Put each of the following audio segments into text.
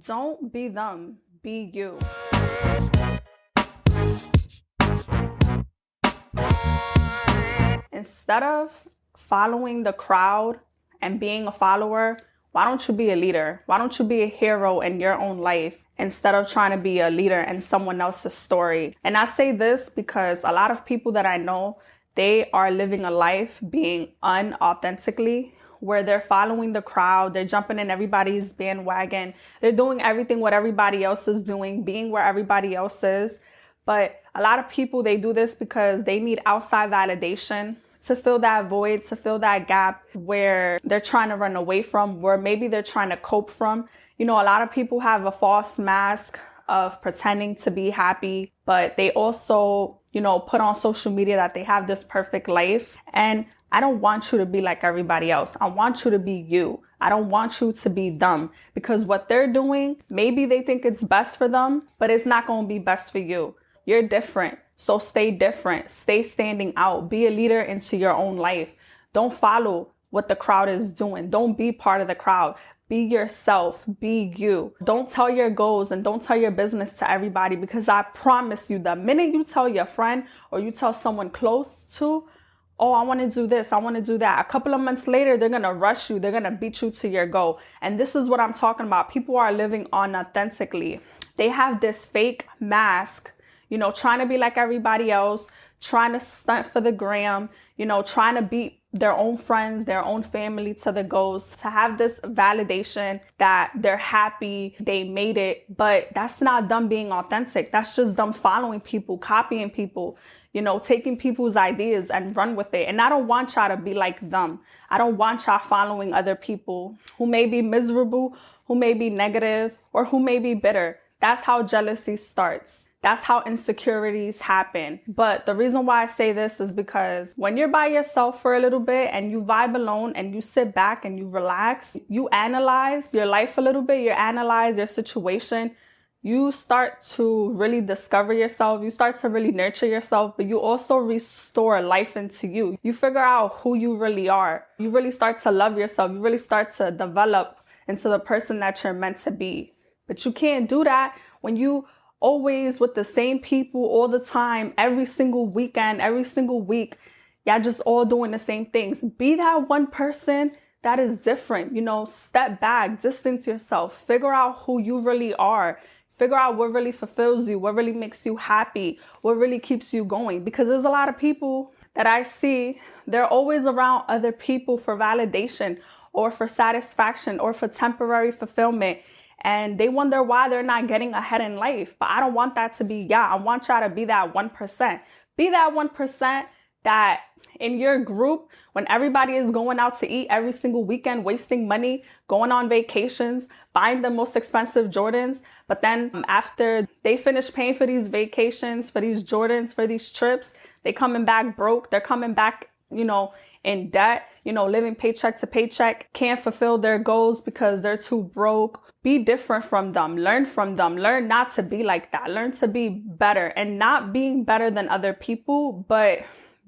Don't be them, be you. Instead of following the crowd and being a follower, why don't you be a leader? Why don't you be a hero in your own life instead of trying to be a leader in someone else's story? And I say this because a lot of people that I know, they are living a life being unauthentically, where they're following the crowd, they're jumping in everybody's bandwagon, they're doing everything what everybody else is doing, being where everybody else is. But a lot of people, they do this because they need outside validation to fill that void, to fill that gap where they're trying to run away from, where maybe they're trying to cope from. You know, a lot of people have a false mask of pretending to be happy, but they also, put on social media that they have this perfect life. And I don't want you to be like everybody else. I want you to be you. I don't want you to be them, because what they're doing, maybe they think it's best for them, but it's not going to be best for you. You're different. So stay different. Stay standing out. Be a leader into your own life. Don't follow what the crowd is doing. Don't be part of the crowd. Be yourself. Be you. Don't tell your goals and don't tell your business to everybody, because I promise you, the minute you tell your friend or you tell someone close to, oh, I want to do this, I want to do that, a couple of months later, they're going to rush you. They're going to beat you to your goal. And this is what I'm talking about. People are living unauthentically. They have this fake mask, trying to be like everybody else, trying to stunt for the gram, trying to beat their own friends, their own family to the goals, to have this validation that they're happy, they made it. But that's not them being authentic. That's just them following people, copying people, taking people's ideas and run with it. And I don't want y'all to be like them. I don't want y'all following other people who may be miserable, who may be negative, or who may be bitter. That's how jealousy starts. That's how insecurities happen. But the reason why I say this is because when you're by yourself for a little bit and you vibe alone and you sit back and you relax, you analyze your life a little bit, you analyze your situation, you start to really discover yourself, you start to really nurture yourself, but you also restore life into you. You figure out who you really are. You really start to love yourself. You really start to develop into the person that you're meant to be. But you can't do that when you always with the same people all the time, every single weekend, every single week. Y'all just all doing the same things. Be that one person that is different. Step back, distance yourself, figure out who you really are. Figure out what really fulfills you, what really makes you happy, what really keeps you going. Because there's a lot of people that I see, they're always around other people for validation or for satisfaction or for temporary fulfillment. And they wonder why they're not getting ahead in life. But I don't want that to be y'all. I want y'all to be that 1%. Be that 1% that in your group, when everybody is going out to eat every single weekend, wasting money, going on vacations, buying the most expensive Jordans. But then after they finish paying for these vacations, for these Jordans, for these trips, they coming back broke. They're coming back, in debt, living paycheck to paycheck, can't fulfill their goals because they're too broke. Be different from them. Learn from them. Learn not to be like that. Learn to be better, and not being better than other people, but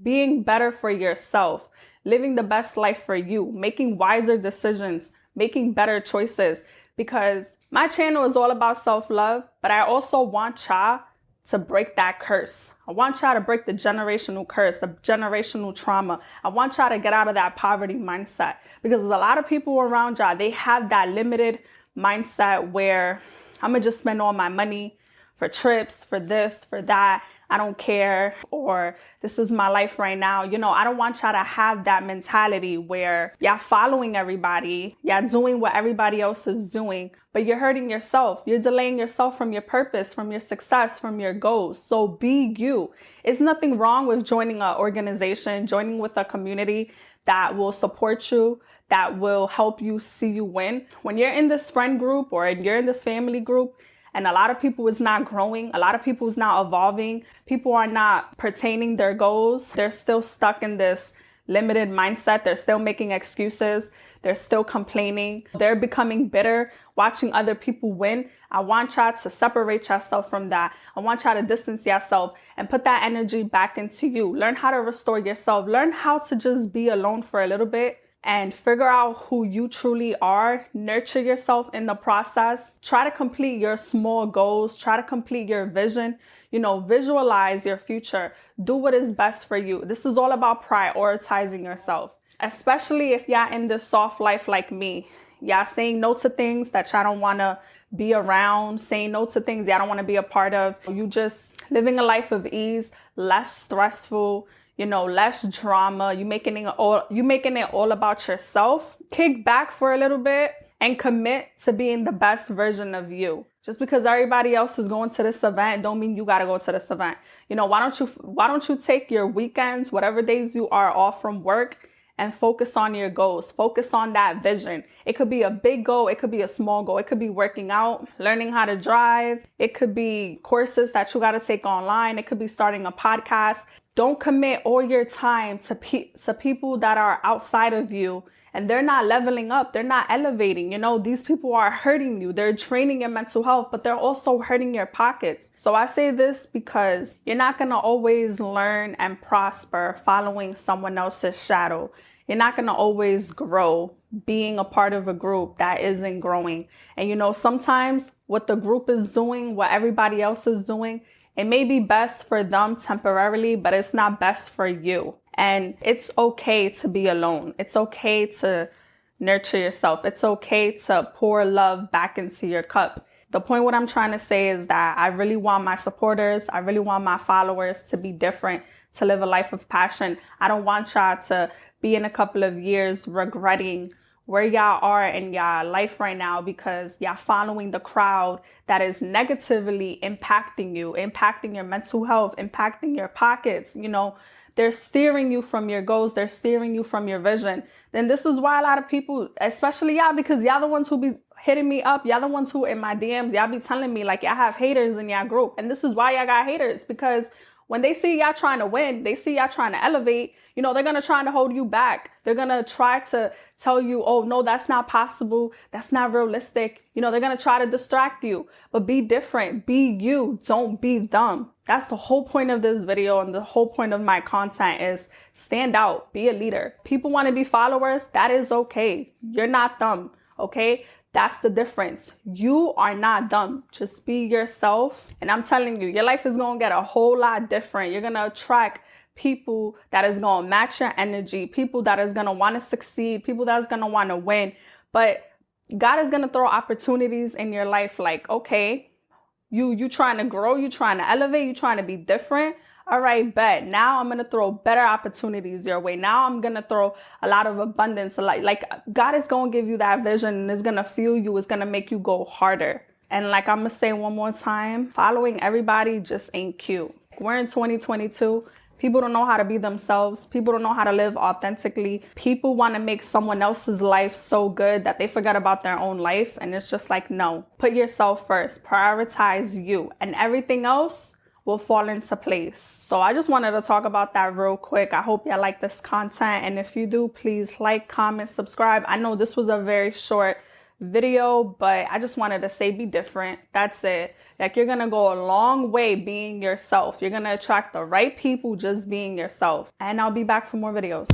being better for yourself, living the best life for you, making wiser decisions, making better choices. Because my channel is all about self-love, but I also want y'all to break that curse. I want y'all to break the generational curse, the generational trauma. I want y'all to get out of that poverty mindset, because there's a lot of people around y'all, they have that limited mindset where I'm gonna just spend all my money for trips, for this, for that. I don't care, or this is my life right now. I don't want y'all to have that mentality where y'all following everybody, y'all doing what everybody else is doing, but you're hurting yourself. You're delaying yourself from your purpose, from your success, from your goals. So be you. It's nothing wrong with joining an organization, joining with a community that will support you, that will help you see you win. When you're in this friend group or you're in this family group, and a lot of people is not growing, a lot of people is not evolving, people are not pertaining their goals, they're still stuck in this limited mindset, they're still making excuses, they're still complaining, they're becoming bitter, watching other people win. I want y'all to separate yourself from that. I want y'all to distance yourself and put that energy back into you. Learn how to restore yourself. Learn how to just be alone for a little bit and figure out who you truly are. Nurture yourself in the process. Try to complete your small goals. Try to complete your vision. Visualize your future. Do what is best for you. This is all about prioritizing yourself, especially if y'all in this soft life like me. Y'all saying no to things that y'all don't want to be around, saying no to things y'all don't want to be a part of. You just living a life of ease, less stressful, less drama. You making it all about yourself. Kick back for a little bit and commit to being the best version of you. Just because everybody else is going to this event don't mean you got to go to this event. Why don't you take your weekends, whatever days you are off from work, and focus on your goals. Focus on that vision. It could be a big goal. It could be a small goal. It could be working out, learning how to drive. It could be courses that you got to take online. It could be starting a podcast. Don't commit all your time to people that are outside of you and they're not leveling up. They're not elevating. These people are hurting you. They're draining your mental health, but they're also hurting your pockets. So I say this because you're not going to always learn and prosper following someone else's shadow. You're not going to always grow being a part of a group that isn't growing. And sometimes what the group is doing, what everybody else is doing, it may be best for them temporarily, but it's not best for you. And it's okay to be alone. It's okay to nurture yourself. It's okay to pour love back into your cup. The point what I'm trying to say is that I really want my supporters, I really want my followers to be different, to live a life of passion. I don't want y'all to be in a couple of years regretting where y'all are in y'all life right now because y'all following the crowd that is negatively impacting you, impacting your mental health, impacting your pockets. They're steering you from your goals. They're steering you from your vision. Then this is why a lot of people, especially y'all, because y'all the ones who be hitting me up. Y'all the ones who in my DMs, y'all be telling me like y'all have haters in y'all group. And this is why y'all got haters, because when they see y'all trying to win, they see y'all trying to elevate, they're going to try to hold you back. They're going to try to tell you, oh, no, that's not possible. That's not realistic. They're going to try to distract you. But be different. Be you. Don't be dumb. That's the whole point of this video, and the whole point of my content is stand out. Be a leader. People want to be followers. That is okay. You're not dumb. Okay? That's the difference. You are not dumb. Just be yourself. And I'm telling you, your life is going to get a whole lot different. You're going to attract people that is going to match your energy, people that is going to want to succeed, people that's going to want to win. But God is going to throw opportunities in your life like, okay, you trying to grow, you trying to elevate, you trying to be different. All right, bet. Now I'm going to throw better opportunities your way. Now I'm going to throw a lot of abundance. Like God is going to give you that vision and it's going to fuel you. It's going to make you go harder. And like I'm going to say one more time, following everybody just ain't cute. We're in 2022. People don't know how to be themselves. People don't know how to live authentically. People want to make someone else's life so good that they forget about their own life. And it's just like, no, put yourself first. Prioritize you. And everything else will fall into place. So I just wanted to talk about that real quick. I hope y'all like this content. And if you do, please like, comment, subscribe. I know this was a very short video, but I just wanted to say be different. That's it. Like, you're going to go a long way being yourself. You're going to attract the right people just being yourself. And I'll be back for more videos.